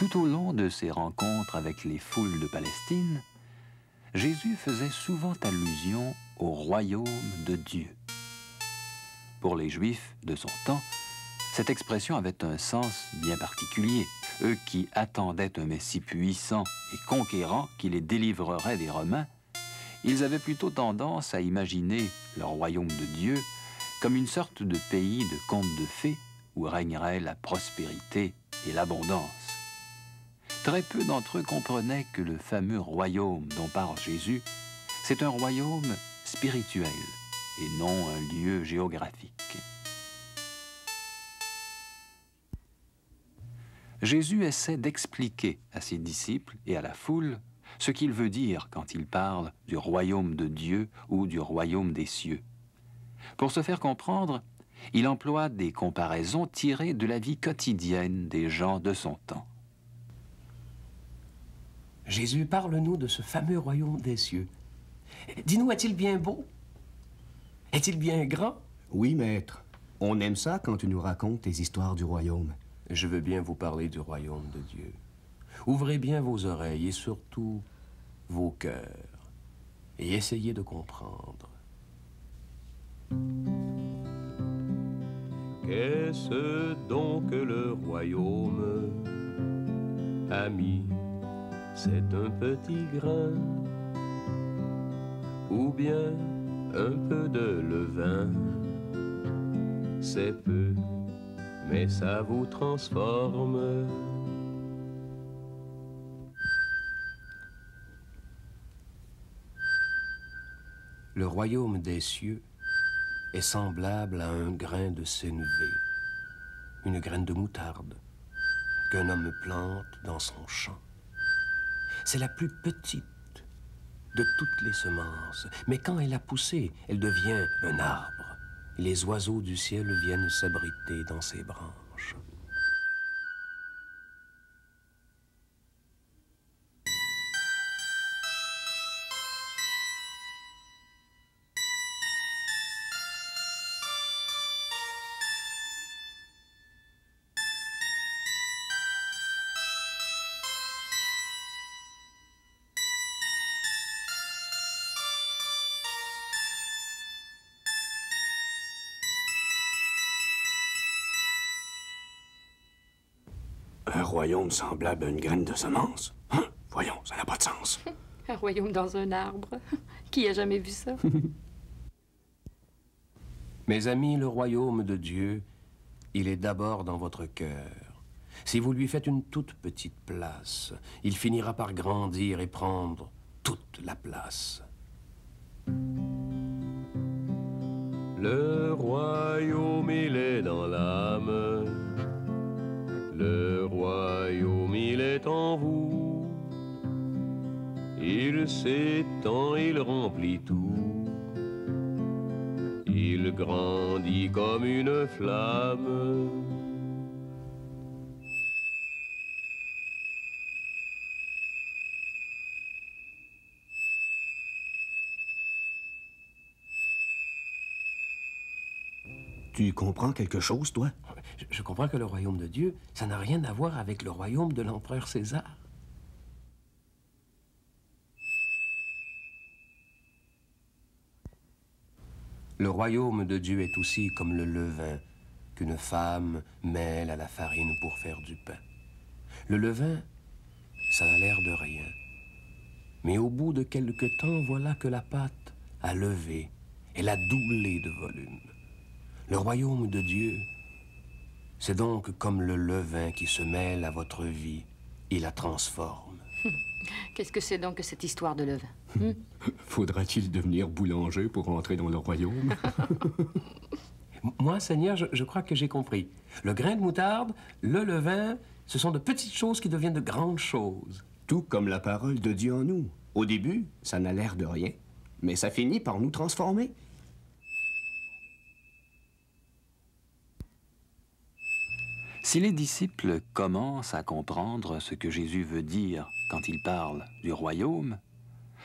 Tout au long de ses rencontres avec les foules de Palestine, Jésus faisait souvent allusion au royaume de Dieu. Pour les Juifs de son temps, cette expression avait un sens bien particulier. Eux qui attendaient un Messie puissant et conquérant qui les délivrerait des Romains, ils avaient plutôt tendance à imaginer leur royaume de Dieu comme une sorte de pays de contes de fées où régnerait la prospérité et l'abondance. Très peu d'entre eux comprenaient que le fameux royaume dont parle Jésus, c'est un royaume spirituel et non un lieu géographique. Jésus essaie d'expliquer à ses disciples et à la foule ce qu'il veut dire quand il parle du royaume de Dieu ou du royaume des cieux. Pour se faire comprendre, il emploie des comparaisons tirées de la vie quotidienne des gens de son temps. Jésus, parle-nous de ce fameux royaume des cieux. Dis-nous, est-il bien beau? Est-il bien grand? Oui, maître. On aime ça quand tu nous racontes tes histoires du royaume. Je veux bien vous parler du royaume de Dieu. Ouvrez bien vos oreilles et surtout vos cœurs et essayez de comprendre. Qu'est-ce donc que le royaume, ami? C'est un petit grain ou bien un peu de levain? C'est peu, mais ça vous transforme. Le royaume des cieux est semblable à un grain de sénévé, une graine de moutarde qu'un homme plante dans son champ. C'est la plus petite de toutes les semences, mais quand elle a poussé, elle devient un arbre. Et les oiseaux du ciel viennent s'abriter dans ses branches. Un royaume semblable à une graine de semence? Hein? Voyons, ça n'a pas de sens. Un royaume dans un arbre. Qui a jamais vu ça? Mes amis, le royaume de Dieu, il est d'abord dans votre cœur. Si vous lui faites une toute petite place, il finira par grandir et prendre toute la place. Le royaume, il est dans l'âme. Le royaume, il est en vous. Il s'étend, il remplit tout. Il grandit comme une flamme. Tu comprends quelque chose, toi? Je comprends que le royaume de Dieu, ça n'a rien à voir avec le royaume de l'empereur César. Le royaume de Dieu est aussi comme le levain qu'une femme mêle à la farine pour faire du pain. Le levain, ça n'a l'air de rien. Mais au bout de quelque temps, voilà que la pâte a levé, elle a doublé de volume. Le royaume de Dieu, c'est donc comme le levain qui se mêle à votre vie et la transforme. Qu'est-ce que c'est donc que cette histoire de levain? Faudra-t-il devenir boulanger pour entrer dans le royaume? Moi, Seigneur, je crois que j'ai compris. Le grain de moutarde, le levain, ce sont de petites choses qui deviennent de grandes choses. Tout comme la parole de Dieu en nous. Au début, ça n'a l'air de rien, mais ça finit par nous transformer. Si les disciples commencent à comprendre ce que Jésus veut dire quand il parle du royaume,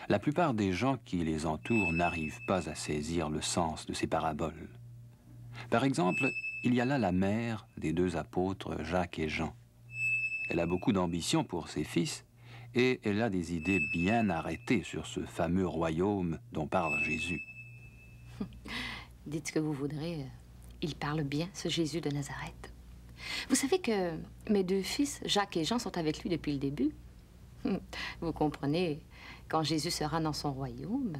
la plupart des gens qui les entourent n'arrivent pas à saisir le sens de ces paraboles. Par exemple, il y a là la mère des deux apôtres Jacques et Jean. Elle a beaucoup d'ambition pour ses fils et elle a des idées bien arrêtées sur ce fameux royaume dont parle Jésus. Dites ce que vous voudrez, il parle bien, ce Jésus de Nazareth. Vous savez que mes deux fils, Jacques et Jean, sont avec lui depuis le début. Vous comprenez, quand Jésus sera dans son royaume,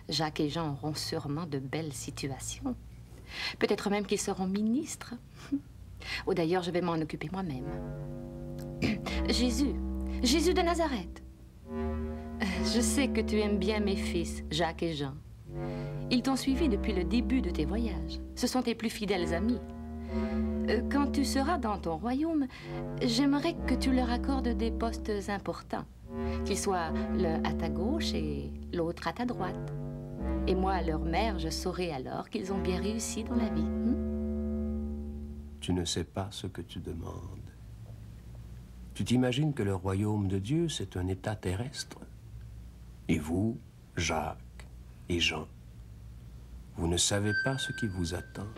Jacques et Jean auront sûrement de belles situations. Peut-être même qu'ils seront ministres. Oh, d'ailleurs, je vais m'en occuper moi-même. Jésus de Nazareth. Je sais que tu aimes bien mes fils, Jacques et Jean. Ils t'ont suivi depuis le début de tes voyages. Ce sont tes plus fidèles amis. Quand tu seras dans ton royaume, j'aimerais que tu leur accordes des postes importants. Qu'ils soient l'un à ta gauche et l'autre à ta droite. Et moi, leur mère, je saurai alors qu'ils ont bien réussi dans la vie. Tu ne sais pas ce que tu demandes. Tu t'imagines que le royaume de Dieu, c'est un état terrestre. Et vous, Jacques et Jean, vous ne savez pas ce qui vous attend.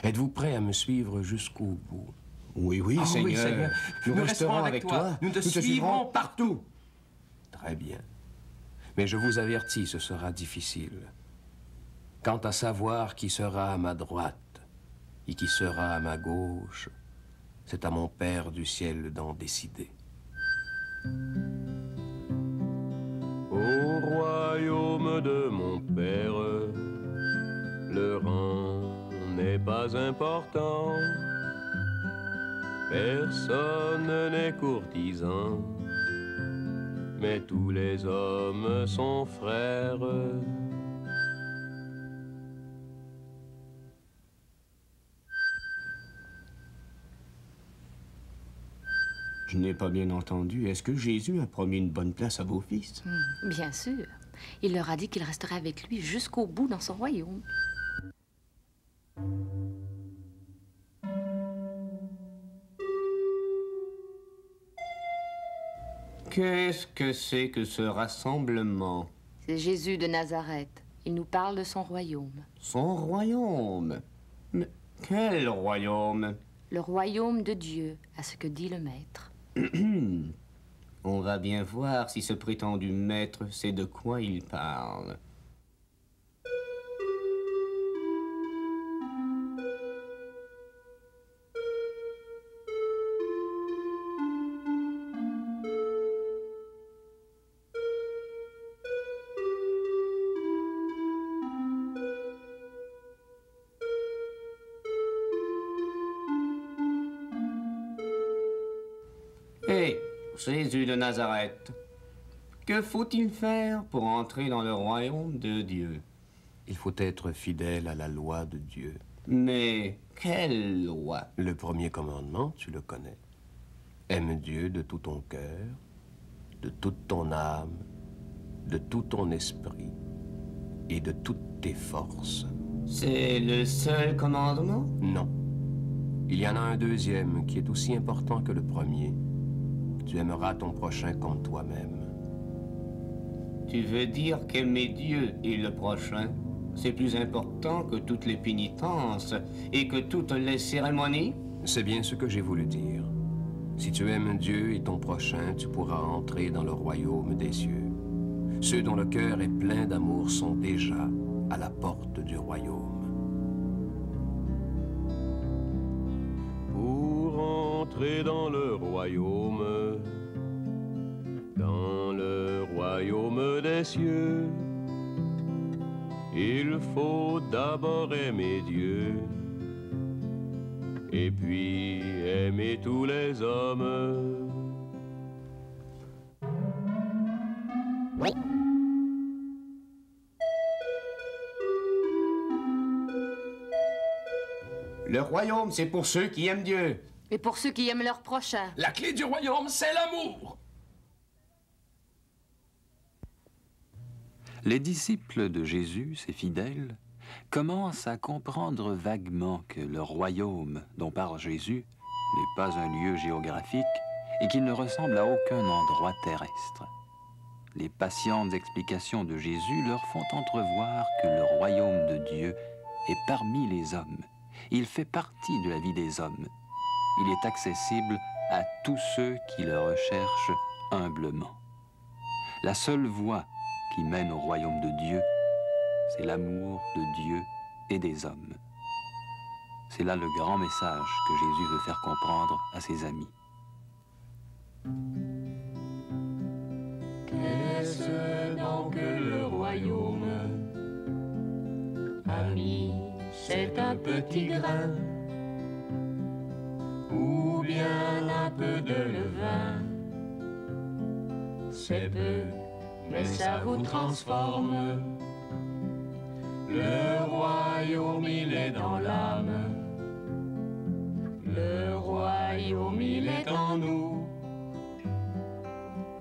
Êtes-vous prêts à me suivre jusqu'au bout? Oui, oui, Seigneur. Nous resterons avec toi. Nous te suivrons partout. Très bien. Mais je vous avertis, ce sera difficile. Quant à savoir qui sera à ma droite et qui sera à ma gauche, c'est à mon Père du ciel d'en décider. Au royaume de mon Père, le rang n'est pas important. Personne n'est courtisan, mais tous les hommes sont frères. Je n'ai pas bien entendu. Est-ce que Jésus a promis une bonne place à vos fils? Bien sûr. Il leur a dit qu'il resterait avec lui jusqu'au bout dans son royaume. Qu'est-ce que c'est que ce rassemblement? C'est Jésus de Nazareth. Il nous parle de son royaume. Son royaume? Mais quel royaume? Le royaume de Dieu, à ce que dit le maître. On va bien voir si ce prétendu maître sait de quoi il parle. Hé, Jésus de Nazareth, que faut-il faire pour entrer dans le royaume de Dieu? Il faut être fidèle à la loi de Dieu. Mais quelle loi? Le premier commandement, tu le connais. Aime Dieu de tout ton cœur, de toute ton âme, de tout ton esprit et de toutes tes forces. C'est le seul commandement? Non. Il y en a un deuxième qui est aussi important que le premier. Tu aimeras ton prochain comme toi-même. Tu veux dire qu'aimer Dieu et le prochain, c'est plus important que toutes les pénitences et que toutes les cérémonies? C'est bien ce que j'ai voulu dire. Si tu aimes Dieu et ton prochain, tu pourras entrer dans le royaume des cieux. Ceux dont le cœur est plein d'amour sont déjà à la porte du royaume. Pour entrer dans le royaume des cieux, il faut d'abord aimer Dieu, et puis aimer tous les hommes. Oui. Le royaume, c'est pour ceux qui aiment Dieu. Et pour ceux qui aiment leur prochain. La clé du royaume, c'est l'amour. Les disciples de Jésus, ses fidèles, commencent à comprendre vaguement que le royaume dont parle Jésus n'est pas un lieu géographique et qu'il ne ressemble à aucun endroit terrestre. Les patientes explications de Jésus leur font entrevoir que le royaume de Dieu est parmi les hommes. Il fait partie de la vie des hommes. Il est accessible à tous ceux qui le recherchent humblement. La seule voie qui mène au royaume de Dieu, c'est l'amour de Dieu et des hommes. C'est là le grand message que Jésus veut faire comprendre à ses amis. Qu'est-ce donc le royaume? Ami, c'est un petit grain, ou bien un peu de levain. C'est peu, mais ça vous transforme. Le royaume, il est dans l'âme. Le royaume, il est en nous.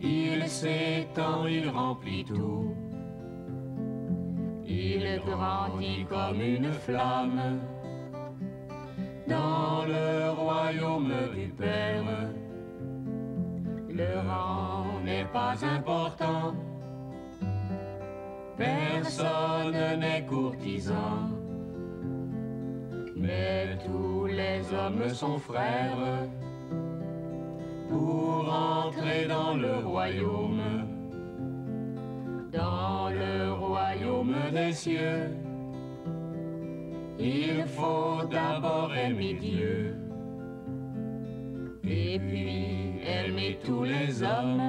Il s'étend, il remplit tout. Il grandit comme une flamme dans le royaume du Père. Le rang n'est pas important. Personne n'est courtisan, mais tous les hommes sont frères pour entrer dans le royaume des cieux. Il faut d'abord aimer Dieu et puis aimer tous les hommes.